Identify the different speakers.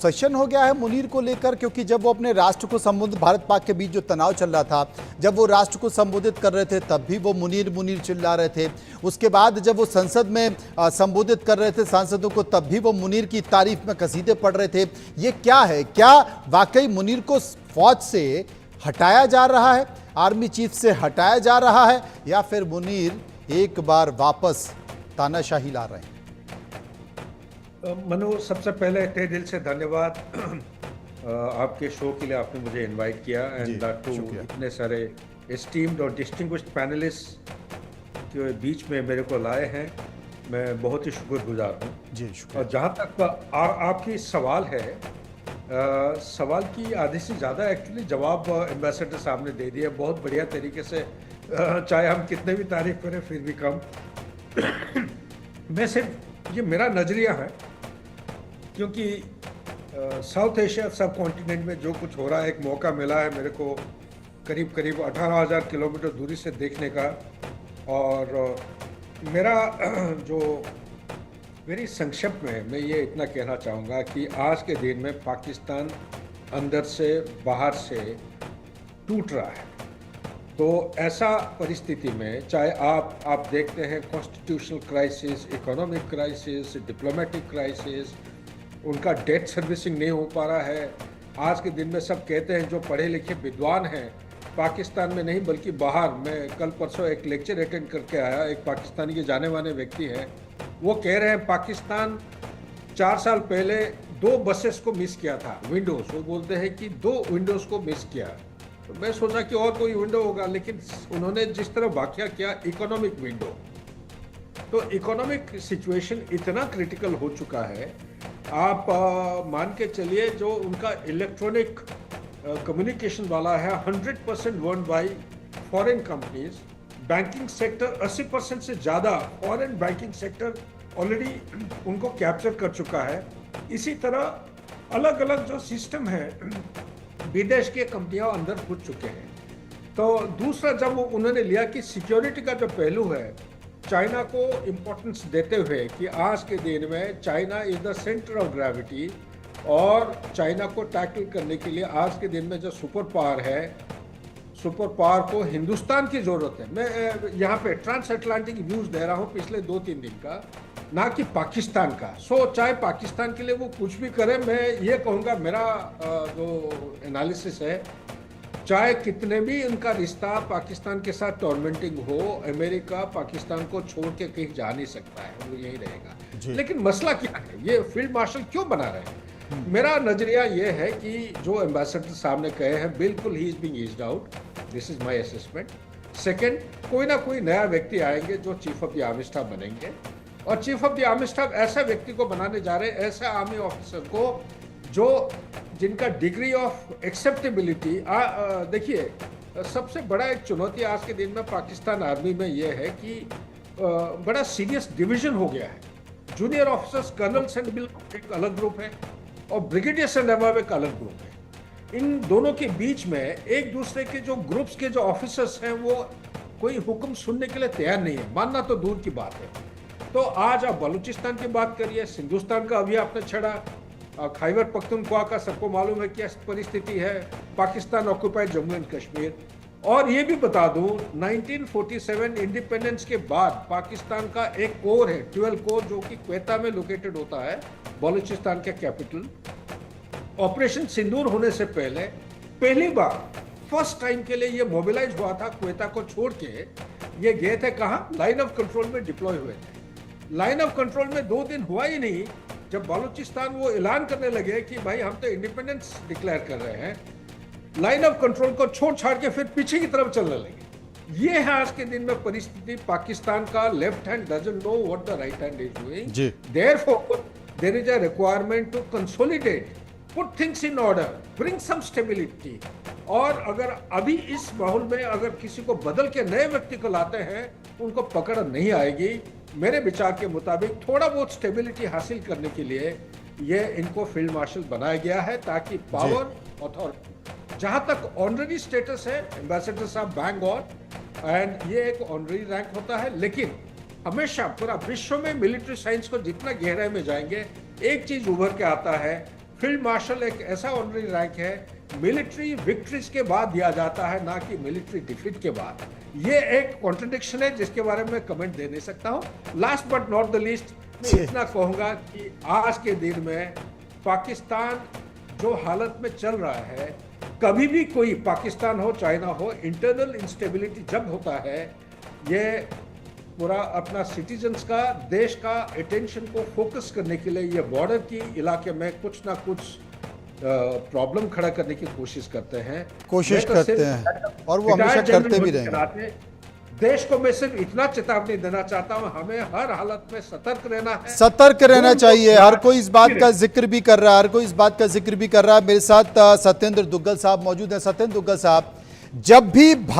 Speaker 1: Session हो गया है मुनीर को लेकर, क्योंकि जब वो अपने राष्ट्र को संबोधित, भारत पाक के बीच जो तनाव चल रहा था, जब वो राष्ट्र को संबोधित कर रहे थे तब भी वो मुनीर मुनीर चिल्ला रहे थे। उसके बाद जब वो संसद में संबोधित कर रहे थे सांसदों को, तब भी वो मुनीर की तारीफ में कसीदे पढ़ रहे थे। ये क्या है? क्या वाकई मुनीर को फौज से हटाया जा रहा है, आर्मी चीफ से हटाया जा रहा है, या फिर मुनीर एक बार वापस तानाशाही ला रहे हैं?
Speaker 2: मनु, सबसे पहले तहे दिल से धन्यवाद आपके शो के लिए आपने मुझे इनवाइट किया एंड दैट टू इतने सारे एस्टीम्ड और डिस्टिंग्विश्ड पैनलिस्ट के बीच में मेरे को लाए हैं। मैं बहुत ही शुक्रगुजार हूँ जी। और जहाँ तक आपकी सवाल है, सवाल की आधे से ज़्यादा एक्चुअली जवाब एम्बेसडर साहब ने दे दिया बहुत बढ़िया तरीके से। चाहे हम कितने भी तारीफ करें फिर भी कम। मैं सिर्फ ये मेरा नज़रिया है, क्योंकि साउथ एशिया सब कॉन्टिनेंट में जो कुछ हो रहा है, एक मौका मिला है मेरे को करीब 18,000 किलोमीटर दूरी से देखने का। और मेरा जो मेरी संक्षेप में मैं ये इतना कहना चाहूँगा कि आज के दिन में पाकिस्तान अंदर से बाहर से टूट रहा है। तो ऐसा परिस्थिति में चाहे आप देखते हैं constitutional crisis, economic crisis, diplomatic crisis, उनका डेट सर्विसिंग नहीं हो पा रहा है। आज के दिन में सब कहते हैं जो पढ़े लिखे विद्वान हैं पाकिस्तान में नहीं बल्कि बाहर, मैं कल परसों एक लेक्चर अटेंड करके आया, एक पाकिस्तानी के जाने माने व्यक्ति हैं, वो कह रहे हैं पाकिस्तान 4 साल पहले 2 बसेस को मिस किया था, विंडोज़। वो बोलते हैं कि 2 विंडोज़ को मिस किया। तो मैं सोचा कि और कोई विंडो होगा, लेकिन उन्होंने जिस तरह व्याख्या किया इकोनॉमिक विंडो, तो इकोनॉमिक सिचुएशन इतना क्रिटिकल हो चुका है। आप मान के चलिए जो उनका इलेक्ट्रॉनिक कम्युनिकेशन वाला है 100% वर्न by foreign companies. Banking sector 80% से ज़्यादा फॉरेन बैंकिंग सेक्टर ऑलरेडी उनको कैप्चर कर चुका है। इसी तरह अलग अलग जो सिस्टम है विदेश के कंपनियां अंदर घुस चुके हैं। तो दूसरा जब उन्होंने लिया कि सिक्योरिटी का जो पहलू है, चाइना को इम्पोर्टेंस देते हुए कि आज के दिन में China is the centre of gravity, और चाइना को टैकल करने के लिए आज के दिन में जो सुपर पावर है, सुपर पावर को हिंदुस्तान की ज़रूरत है। मैं यहाँ पे ट्रांस अटलांटिक न्यूज़ दे रहा हूँ पिछले 2-3 दिन का, ना कि पाकिस्तान का। चाहे पाकिस्तान के लिए वो कुछ भी करें, मैं ये कहूँगा मेरा जो एनालिसिस है, चाहे कितने भी उनका रिश्ता पाकिस्तान के साथ टॉर्मेंटिंग हो, अमेरिका पाकिस्तान को छोड़ के कहीं जा नहीं सकता है, वो यही रहेगा। लेकिन मसला क्या है, ये फील्ड मार्शल क्यों बना रहे हैं? मेरा नजरिया ये है कि जो एम्बेसडर साहब ने कहे हैं, बिल्कुल he is being eased out. This is my assessment. Second, कोई ना कोई नया व्यक्ति आएंगे जो chief of the army staff बनेंगे, और chief of the army staff ऐसा व्यक्ति को बनाने जा रहे हैं, ऐसा आर्मी ऑफिसर को जो जिनका डिग्री ऑफ एक्सेप्टेबिलिटी। देखिए, सबसे बड़ा एक चुनौती आज के दिन में पाकिस्तान आर्मी में यह है कि बड़ा सीरियस डिवीजन हो गया है। Junior officers, colonel's and above एक अलग ग्रुप है, और ब्रिगेडियर्स एंड अबव एक अलग ग्रुप है। इन दोनों के बीच में एक दूसरे के जो ग्रुप्स के जो ऑफिसर्स हैं वो कोई हुक्म सुनने के लिए तैयार नहीं है, मानना तो दूर की बात है। तो आज आप बलूचिस्तान की बात करिए, हिंदुस्तान का अभी आपने छड़ा, खैबर पख्तूनख्वा का सबको मालूम है क्या परिस्थिति है, पाकिस्तान ऑक्यूपाइड जम्मू एंड कश्मीर। और ये भी बता दूं, 1947 इंडिपेंडेंस के बाद पाकिस्तान का एक कोर है, 12 कोर, जो कि क्वेता में लोकेटेड होता है, बलूचिस्तान के कैपिटल। ऑपरेशन सिंदूर होने से पहले पहली बार फर्स्ट टाइम के लिए ये मोबिलाइज हुआ था, क्वेता को छोड़ के ये गए थे कहाँ, लाइन ऑफ कंट्रोल में डिप्लॉय हुए थे। लाइन ऑफ कंट्रोल में 2 दिन हुआ ही नहीं, जब बलूचिस्तान वो ऐलान करने लगे कि भाई हम तो इंडिपेंडेंस डिक्लेयर कर रहे हैं, लाइन ऑफ कंट्रोल को छोड़ छाड़ के फिर पीछे की तरफ चलने लगे। ये है आज के दिन में परिस्थिति। पाकिस्तान का left hand doesn't know what the right hand is doing. Therefore there is a requirement to consolidate, put things in order, bring some stability. और अगर अभी इस माहौल में अगर किसी को बदल के नए व्यक्ति को लाते हैं, उनको पकड़ नहीं आएगी। मेरे विचार के मुताबिक थोड़ा बहुत स्टेबिलिटी हासिल करने के लिए ये इनको फील्ड मार्शल बनाया गया है, ताकि पावर, अथॉरिटी, जहाँ तक ऑनररी स्टेटस है, एम्बेसडर साहब बैंग ऑन, एंड ये एक ऑनररी रैंक होता है। लेकिन हमेशा पूरा विश्व में मिलिट्री साइंस को जितना गहराई में जाएंगे, एक चीज उभर के आता है, फील्ड मार्शल एक ऐसा ऑनररी रैंक है मिलिट्री विक्ट्रीज के बाद दिया जाता है, ना कि मिलिट्री डिफीट के बाद। ये एक कॉन्ट्रडिक्शन है जिसके बारे में कमेंट दे नहीं सकता हूं। Last but not the least मैं इतना कहूंगा कि आज के दिन में पाकिस्तान जो हालत में चल रहा है, कभी भी कोई पाकिस्तान हो चाइना हो, इंटरनल इंस्टेबिलिटी जब होता है, ये पूरा अपना सिटीजन्स का, देश का अटेंशन को फोकस करने के लिए ये बॉर्डर की इलाके में कुछ ना कुछ प्रॉब्लम खड़ा करने की कोशिश करते हैं
Speaker 1: और वो हमेशा करते भी रहेंगे।
Speaker 2: देश को मैं सिर्फ इतना चेतावनी देना चाहता हूं, हमें हर हालत में सतर्क रहना है,
Speaker 1: सतर्क रहना चाहिए। हर कोई इस बात का जिक्र भी कर रहा है, हर कोई इस बात का जिक्र भी कर रहा है। मेरे साथ सत्येंद्र दुग्गल साहब मौजूद हैं। सत्येंद्र दुग्गल साहब, जब भी